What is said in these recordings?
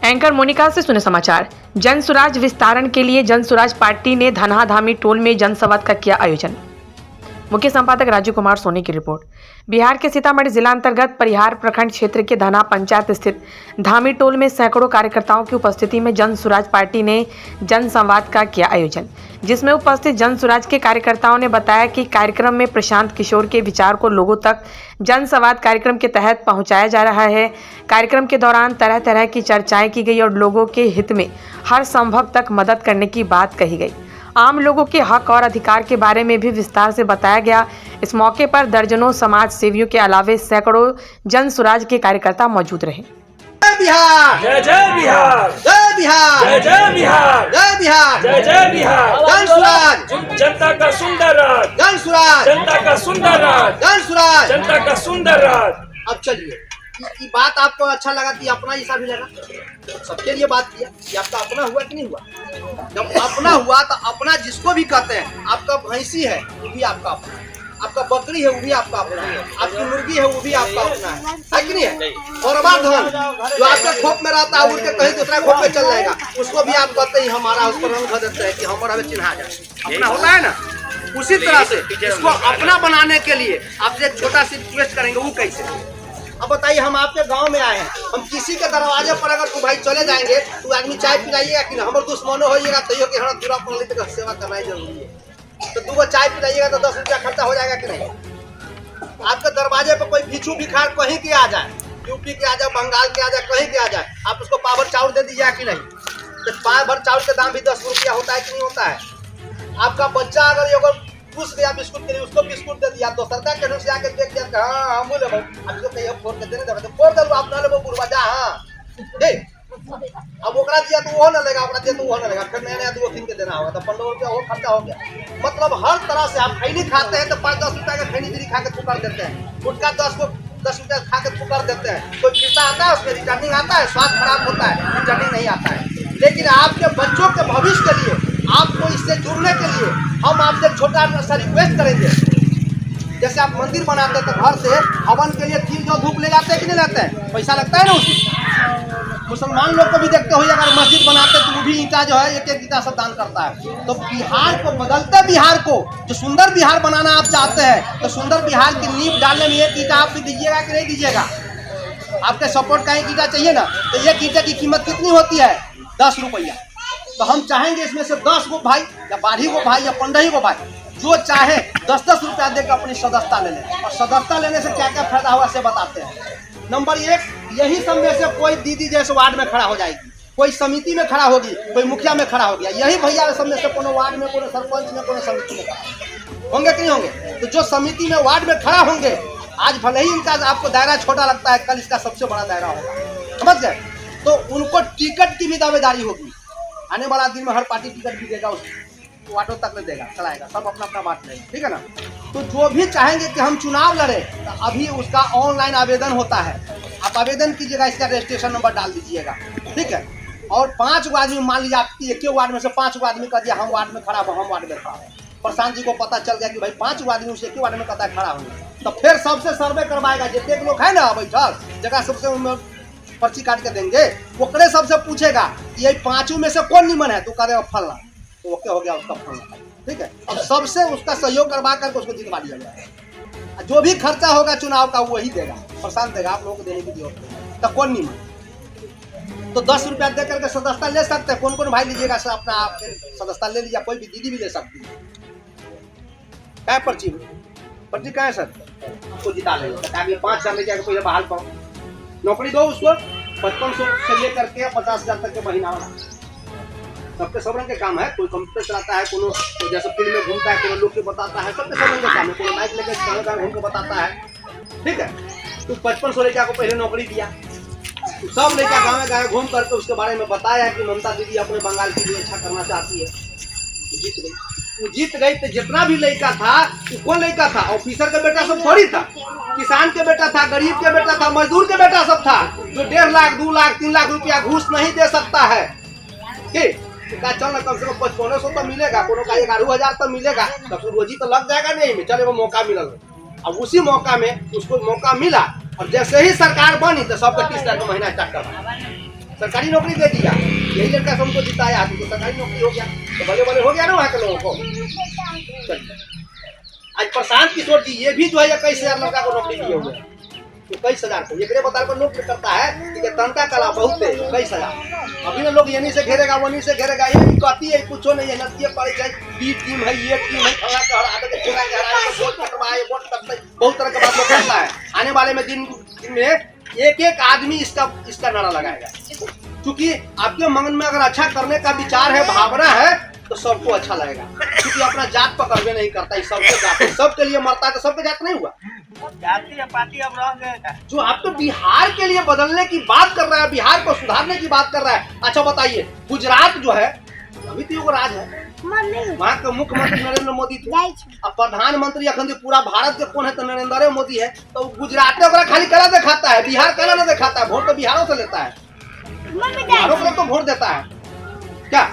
Anchor Monika से सुने समाचार। जन सुराज विस्तारण के लिए जन सुराज पार्टी ने धनहा धामी टोल में जनसंवाद का किया आयोजन। मुख्य संपादक राजीव कुमार सोनी की रिपोर्ट। बिहार के सीतामढ़ी जिला अंतर्गत परिहार प्रखंड क्षेत्र के धनहा पंचायत स्थित धामी टोल में सैकड़ों कार्यकर्ताओं की उपस्थिति में जन सुराज पार्टी ने जनसंवाद का किया आयोजन, जिसमें उपस्थित जन सुराज के कार्यकर्ताओं ने बताया कि कार्यक्रम में प्रशांत किशोर के विचार को लोगों तक जनसंवाद कार्यक्रम के तहत पहुंचाया जा रहा है। कार्यक्रम के दौरान तरह तरह की चर्चाएं की गई और लोगों के हित में हर संभव तक मदद करने की बात कही गई। आम लोगों के हक और अधिकार के बारे में भी विस्तार से बताया गया। इस मौके पर दर्जनों समाज सेवियों के अलावे सैकड़ों जन सुराज के कार्यकर्ता मौजूद रहे। जय बिहार, जय जय बिहार, जय बिहार, जय जय बिहार, जय बिहार, जय जय बिहार। जन सुराज, जनता का सुंदर राज, जन सुराज, जनता का सुंदर राज, जन सुराज, जनता का सुंदर राज। अब चलिए, ये बात आपको अच्छा लगा कि अपना हिसाब भी लगा, सबके लिए बात किया कि आपका अपना हुआ कि नहीं हुआ। जब अपना हुआ तो अपना जिसको भी कहते हैं, आपका भैंसी है वो भी आपका अपना है, आपका बकरी है वो भी आपका अपना है, आपकी मुर्गी है वो भी आपका अपना है कि नहीं है। और धन जो आपके खोप में रहता है उड़ के कहीं दूसरा खोप में चल जाएगा, उसको भी आप कहते हैं हमारा, उसको रंग भर देते हैं कि हमारा हमें चिन्हा जाए, अपना होता है ना। उसी तरह से इसको अपना बनाने के लिए आपसे एक छोटा सी रिक्वेस्ट करेंगे, वो कैसे। अब बताइए, हम आपके गांव में आए हैं, हम किसी के दरवाजे पर अगर तू भाई चले जाएंगे तो आदमी चाय पिलाइएगा कि ना, हमारे दुश्मनों होइएगा तैयो कि हमारा पूरा पढ़ लेते सेवा करना ही जरूरी है। तो 2 चाय पिलाइएगा तो 10 रुपया खर्चा हो जाएगा कि नहीं। आपके दरवाजे पर कोई भिक्षु भिखार कहीं के आ जाए, यूपी के आ जाए, बंगाल के आ जाए, कहीं के आ जाए, आप उसको पावर चाउर दे दीजिएगा कि नहीं। तो पावर चाउर का दाम भी 10 रुपया होता है कि नहीं होता है। आपका बच्चा अगर पूछ गया बिस्कुट के लिए, उसको बिस्कुट दे दिया, तो सरकार के से आके देख दिया हाँ हम बोले अब जो कहीं फोड़ के देने देवे तो फोड़ दे, आप ना ले वो बुढ़वा जा। हाँ अब ओकरा दिया तो वो ना लेगा, ओकरा दिया तो वो ना लेगा, फिर नया 2 किन के देना होगा, तो 15 रुपया वो खर्चा हो गया। मतलब हर तरह से आप खैनी खाते हैं तो 5-10 रुपया का खैनी खा के पुकार देते हैं, गुटखा 10 रुपया खा के पुकार देते हैं। कोई फिरता आता है उसमें रिटर्निंग आता है, स्वास्थ्य खराब होता है, रिटर्निंग नहीं आता है। लेकिन आपके बच्चों के भविष्य के लिए, आपको इससे जुड़ने के लिए हम आपसे छोटा सा रिक्वेस्ट करेंगे। जैसे आप मंदिर बनाते हैं तो घर से हवन के लिए तिल जो धूप ले जाते हैं कि नहीं लेते हैं, पैसा लगता है ना उसमें। मुसलमान लोग को भी देखते हो, अगर मस्जिद बनाते तो वो भी ईंटा जो है एक ईंटा सब दान करता है। तो बिहार को, बदलते बिहार को जो सुंदर बिहार बनाना आप चाहते हैं, तो सुंदर बिहार की नींव डालने में एक ईंटा आप भी दीजिएगा कि नहीं दीजिएगा। आपके सपोर्ट का एक ईंटा चाहिए ना, तो एक ईंटे की कीमत कितनी होती है? 10 रुपया। तो हम चाहेंगे इसमें से 10 गो भाई या 12 गो भाई या 15 गो भाई जो चाहे 10-10 रुपया देकर अपनी सदस्यता ले लें। और सदस्यता लेने से क्या क्या फायदा हुआ से बताते हैं। नंबर 1, यही सब में से कोई दीदी जैसे वार्ड में खड़ा हो जाएगी, कोई समिति में खड़ा होगी, कोई मुखिया में खड़ा हो गया, यही भैया सब में से कोनो वार्ड में, कोनो सरपंच में, कोनो समिति में खड़ा होंगे कि नहीं होंगे। तो जो समिति में वार्ड में खड़ा होंगे, आज भले ही इनका आपको दायरा छोटा लगता है, कल इसका सबसे बड़ा दायरा होगा, समझ गए। तो उनको टिकट की भी दावेदारी होगी। आने वाला दिन में हर पार्टी टिकट भी देगा, उसको वाटो तक ले देगा, चलाएगा, सब अपना अपना बात लेगा, ठीक है ना। तो जो भी चाहेंगे कि हम चुनाव लड़े, तो अभी उसका ऑनलाइन आवेदन होता है, आप आवेदन कीजिएगा, इसका रजिस्ट्रेशन नंबर डाल दीजिएगा, ठीक है। और 5 गो आदमी, मान लीजिए आपकी एक वार्ड में से 5 गो आदमी कह दिया हम वार्ड में खड़ा हो, हम वार्ड में खड़ा हो, प्रशांत जी को पता चल गया कि भाई 5 गो आदमी उसे एक वार्ड में कहता है खड़ा होंगे, तो फिर सबसे सर्वे करवाएगा। जितने लोग है ना बैठल, जगह सबसे पर्ची काट के देंगे, ओकरे सबसे पूछेगा कि ये 5 में से कौन निमन है, तो कह रहे फलना, तो ओके हो गया उसका फलना, ठीक है। अब सबसे उसका सहयोग करवा करके उसको जितवा दिया जाएगा। जो भी खर्चा होगा चुनाव का वही देगा, प्रशांत देगा, आप लोगों को देने की जरूरत नहीं। तो कौन निमन, तो 10 रुपया दे करके सदस्यता ले सकते हैं। कौन कौन भाई लीजिएगा सर, अपना आप सदस्यता ले लीजिए, कोई भी दीदी भी ले सकती है। क्या पर्ची क्या है सर, आपको जिता लेंगे। 5 साल ले जाकर पहले बहाल पाओ, नौकरी दो उसको, 5500 से लेकर के 50,000 तक के महीना वाला, सबके सब रंग के काम है। कोई कंप्यूटर चलाता है, कोनो जैसे फील्ड में घूमता है, कोनो लोग के बताता है, सबके सब रंग के काम है। कोनो माइक लेकर घूम के बताता है, ठीक है। तो 5500 लेकर आपको पहले नौकरी दिया, तो सब लेकर गाँव घूम करके उसके बारे में बताया कि ममता दीदी अपने बंगाल के लिए अच्छा करना चाहती है, जीत गई। वो जीत गई तो जितना भी लड़का था, कौन लड़का था, ऑफिसर का बेटा सब थोड़ी था, किसान के बेटा था, गरीब के बेटा था, मजदूर के बेटा सब था, जो 1.5 लाख 2 लाख 3 लाख रुपया घूस नहीं दे सकता है। ठीक, चल ना, कम से कम 5500 तो मिलेगा, कोनो का 11,000 तो मिलेगा, तब रोजी तो लग जाएगा नहीं में, चले वो मौका मिलल। अब उसी मौका में उसको मौका मिला, और जैसे ही सरकार बनी तो सबका 30 लाख का महीना स्टार्ट करवा, सरकारी नौकरी दे दिया, यही लड़का हमको जिताया, तो सरकारी नौकरी हो गया, तो भले भले हो गया ना वहाँ के लोगों को। चलिए, आज प्रशांत किशोर जी ये भी जो है 21,000 लड़का को नौकरी दिए हुए हैं, 21,000 को। ये बता पर लोग करता है कि तंता कला बहुत है, 21,000। अभी ना लोग यहीं से घेरेगा वहीं से घेरेगा, ये कहती है कुछ नहीं है, नदिया पड़ी जाए, बी टीम है, ये टीम है, खड़ा कर आगे के पूरा गहरा वोट कटवाए, वोट करते, बहुत तरह का बात लोग करता है। आने वाले में दिन में एक आदमी इसका नारा लगाएगा, क्योंकि आपके मन में अगर अच्छा करने का विचार है, भावना है, तो सबको अच्छा लगेगा। क्योंकि अपना जात पकड़वे नहीं करता, सबके जात, सबके लिए मरता है, तो सबके जात नहीं हुआ जाति या पार्टी अब रह गए। जो आप तो बिहार के लिए बदलने की बात कर रहा है, बिहार को सुधारने की बात कर रहा है। अच्छा बताइए, गुजरात जो है अभी तो युवराज है, वहाँ के मुख्यमंत्री नरेंद्र मोदी थे, अब प्रधानमंत्री अखन पूरा भारत के कौन है तो नरेंद्र मोदी है। तो गुजरात में खाली कला दिखाता है, बिहार कला नहीं दिखाता है, वोट तो बिहारों से लेता है, बिहारों को तो वोट देता है क्या।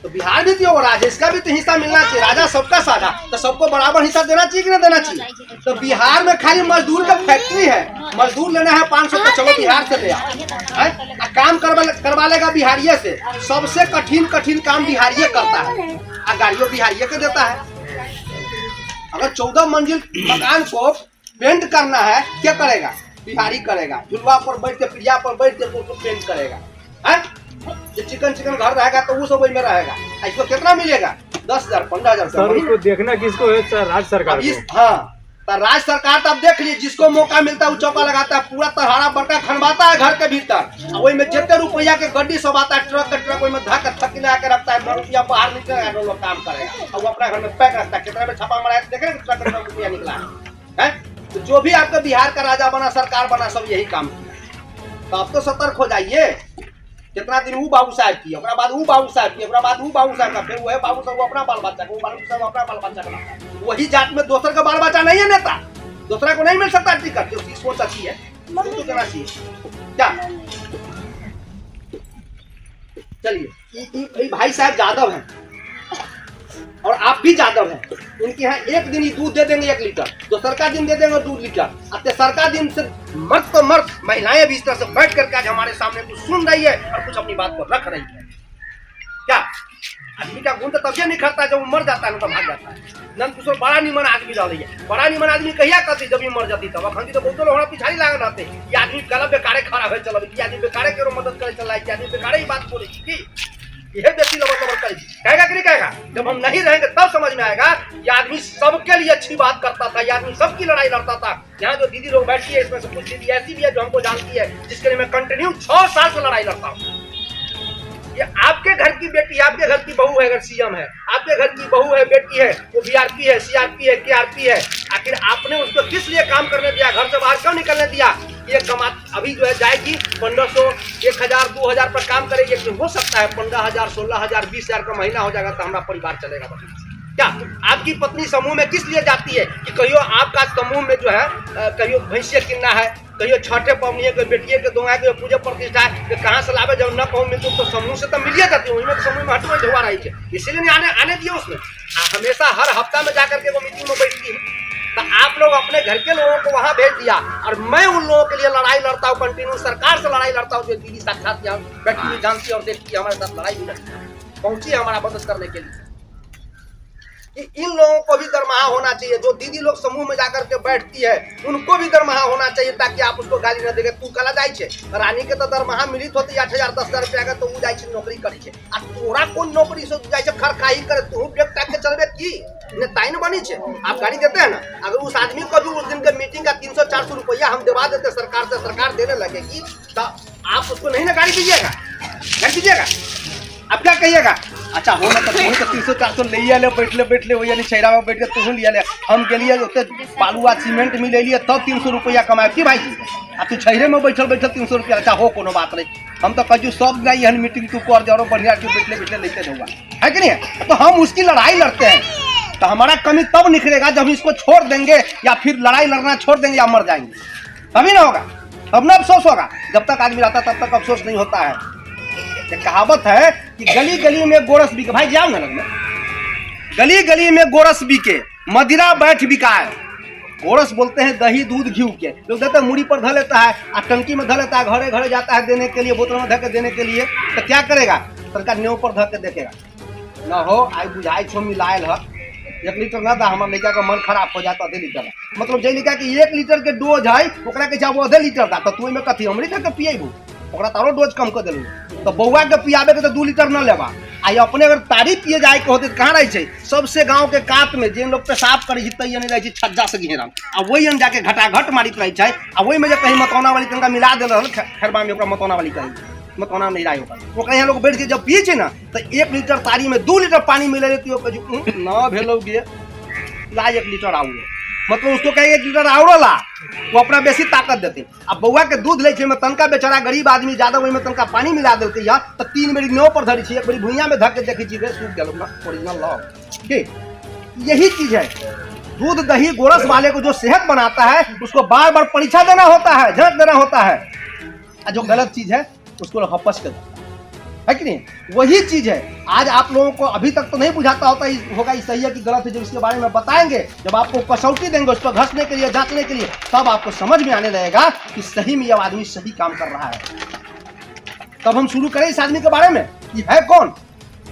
तो बिहार भी तो युवराज है, इसका भी तो हिस्सा मिलना चाहिए। राजा सबका साझा, तो सबको बराबर हिस्सा देना चाहिए कि नहीं देना चाहिए। तो बिहार में खाली मजदूर का फैक्ट्री है, मजदूर लेना है 500 तो चलो बिहार से ले आओ, काम करवा लेगा बिहारिये से। सबसे कठिन काम बिहारिये करता है, गाड़ियों बिहारिये के देता है। अगर 14 मंजिल मकान को पेंट करना है, क्या करेगा? बिहारी करेगा, झुलवा पर बैठ के, पिड़िया पर बैठ के उसको पेंट करेगा। जो चिकन घर रहेगा तो वो सब वही में रहेगा। इसको कितना मिलेगा? 10,000 15,000। सर उसको देखना किसको है सर? राज्य सरकार को। हाँ, तो राज्य सरकार तो अब देख लीजिए, जिसको मौका मिलता है वो चौका लगाता है, पूरा तहारा बड़का खनवाता है घर के भीतर। वही में जितने रुपया के गड्डी सब आता है, ट्रक वही में थक लगा के रखता है, रुपया बाहर निकलेगा, लोग काम करेगा और वो अपना घर में पैक रखता है। कितना में छापा मारा है देख रहे हैं, ट्रक रुपया निकला है। तो जो भी आपका बिहार का राजा बना, सरकार बना, सब यही काम किया। तो अब तो सतर्क हो जाइए। कितना दिन वो बाबू साहब की, ओकरा बाद वो बाबू साहब की, ओकरा बाद वो बाबू साहब का, फिर वो है बाबू साहब अपना बाल बच्चा, वो बाबू साहब अपना बाल बच्चा का। वही जात में दूसरा का बाल बच्चा नहीं है नेता, दूसरा को नहीं मिल सकता टिकट। जो सोच अच्छी है तो देना चाहिए क्या। चलिए, भाई साहब यादव हैं और आप भी यादव हैं, उनके यहाँ एक दिन ही दूध दे देंगे 1 लीटर, दोसर का दिन दे देंगे 2 लीटर। अब तेसर का दिन से मर्द तो मर्द, महिलाएं भी इस तरह से बैठ करके आज हमारे सामने कुछ सुन रही है और कुछ अपनी बात को रख रही है। क्या आदमी का गुण तो तभी निखरता है जब वो मर जाता है, तो भाग जाता है। नंद किशोर बड़ा निमन आदमी रही है, बड़ा निमन आदमी कहिया करती जब ये मर जाती तब। अखन तो बहुत लोग पिछाड़ी लागल रहते, ये आदमी गलत बेकारे खड़ा है, चल ये आदमी बेकारे के मदद करे, चल आदमी बेकारे ही बात बोले की यह व्यक्ति कहेगा कि नहीं कहेगा। जब हम नहीं रहेंगे तब समझ में आएगा ये आदमी सबके लिए अच्छी बात करता था, ये आदमी सबकी लड़ाई लड़ता था। यहाँ जो दीदी लोग बैठी है, इसमें से कुछ दीदी ऐसी भी है जो हमको जानती है, जिसके लिए मैं कंटिन्यू 6 साल से लड़ाई लड़ता हूँ। ये आपके घर की बेटी, आपके घर की बहू है, अगर सीएम है, आपके घर की बहू है, बेटी है, वो बीआरपी है, सीआरपी है, केआरपी है, आखिर आपने उसको किस लिए काम करने दिया? घर से बाहर क्यों निकलने दिया? ये कमा अभी जो है जाएगी 1500, 1000, 2000 पर काम करेगी, लेकिन हो सकता है 15,000, 16,000, 20,000 का महीना हो जाएगा, तो हमारा परिवार चलेगा। क्या आपकी पत्नी समूह में किस लिए जाती है? कि कहियो आपका समूह में जो है कहियो भैंसिया किनना है, कहियो छठे पवनी के बेटिए के दोंगा के पूजा प्रतिष्ठा है, कहाँ से लावे? जब न कहूँ मिलती तो समूह से तो मिलिए जाती है, उसमें तो समूह में हटवा धोआ रही है, इसीलिए नहीं आने दिए उसमें। हमेशा हर हफ्ता में जाकर के वो मीटिंग में बैठती है। तो आप लोग अपने घर के लोगों को वहां भेज दिया और मैं उन लोगों के लिए लड़ाई लड़ता हूँ, कंटिन्यू सरकार से लड़ाई लड़ता हूँ। जो दीदी साक्षात यहाँ बैठी हुई जानती है और देखती है, हमारे साथ लड़ाई भी नहीं पहुंची है हमारा मदद करने के लिए। इन लोगों को भी दरमाहा होना चाहिए, जो दीदी लोग समूह में जाकर के बैठती है उनको भी दरमाहा होना चाहिए, ताकि आप उसको गाली न देगे। तू कला जाए रानी के तो दरमाहा मिलित होती 8,000 10,000 रुपया का, तो वो जाए नौकरी करे आ तोरा कौन नौकरी से जाए खरखाही करे, तू बेग टाक के चलबे की नेताइन बनी छे। आप गाड़ी देते हैं ना, अगर उस आदमी को भी उस दिन के मीटिंग का 300-400 रुपया हम दिवा देते सरकार से, सरकार देने लगेगी, तो आप उसको नहीं ना गाड़ी दीजिएगा। अब क्या कहिएगा? अच्छा हो ना तो 300-400 ले बैठले वही छैरा में बैठ के तू लिया ले, हम गेलिए ओते बालुआ सीमेंट मिले लिए तब 300 रुपया कमाए की भाई। आ तू छैरे में बैठल 300 रुपया। अच्छा हो कोनो बात नहीं, हम तो कजू सब गई हन मीटिंग तू कर दे बढ़िया बैठले लेते होगा, है कि नहीं? तो हम उसकी लड़ाई लड़ते हैं, तो हमारा कमी तब निखरेगा जब इसको छोड़ देंगे या फिर लड़ाई लड़ना छोड़ देंगे या मर जाएंगे, तभी ना होगा, तब ना अफसोस होगा। जब तक आदमी रहता तब तक अफसोस नहीं होता है। कहावत है कि गली गली में गोरस बिके, भाई जाओ ना लगना, गली गली में गोरस बिके, मदिरा बैठ बिकाए, गोरस बोलते हैं दही दूध घी के। लोग देते हैं मुड़ी पर धर लेता है और टंकी में धर लेता है, घरे घरे जाता है देने के लिए, बोतल में धर के देने के लिए। तो क्या करेगा, सरकार न्यू पर धर के देखेगा ना हो आई बुझाई छो मिलायल है 1 लीटर ना दा हमारे लड़का का मन खराब हो जाता 1.5 लीटर। मतलब जे लिखा कि 1 लीटर के डोज है ओकरा के चाहे 1.5 लीटर दा तो में कथी हमरी धर के पिएबू, ओकरा तारो डोज कम कर देलू। तो बउआ के पियाबे के तो 2 लीटर न लेबा आई अपने अगर तारी पिए जाए के होते कहाँ रहे छे, सबसे गांव के कात में जिन लोग पेशाब करे तैयार नहीं रहे छज्जा से घेरल आ वही में जाके घटाघट मारित रहे छे आ वही में जो कहीं मतौना वाली तनका मिला दे रहल खरबा में ओकरा मतौना वाली कहीं मतौना नहीं रहे ओकर वो कहीं लोग बैठ के जब पिए छे ना तो 1 लीटर तारी में 2 लीटर पानी मिले रहती हो ना भेलोगे ला 1 लीटर आउरो, मतलब उसको कहे 1 लीटर आउरो ला, वो अपना बेसी ताकत देते। अब बउआ के दूध ले छे में तनका बेचारा गरीब आदमी ज्यादा वही में तनका पानी मिला देते या तो 3 बेरी न्यो पर धरी छे, 1 बेरी भुइया में धक के देखी छी सूख गेल ना ओरिजिनल लॉ। ठीक यही चीज है, दूध दही गोरस वाले को जो सेहत बनाता है उसको बार बार परीक्षा देना होता है, जांच देना होता है, और जो गलत चीज है उसको हपस कर देता है कि नहीं। वही चीज है आज आप लोगों को अभी तक तो नहीं बुझाता होगा ये सही है कि गलत है, जब इसके बारे में बताएंगे, जब आपको कसौटी देंगे उस पर घसने के लिए जांचने के लिए, तब आपको समझ में आने लगेगा कि सही में यह आदमी सही काम कर रहा है। तब हम शुरू करें इस आदमी के बारे में कि है कौन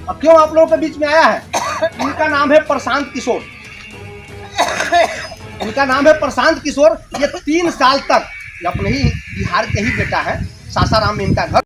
और क्यों आप लोगों के बीच में आया है। इनका नाम है प्रशांत किशोर, इनका नाम है प्रशांत किशोर। ये 3 साल तक अपने ही बिहार के ही बेटा है, सासाराम में इनका घर।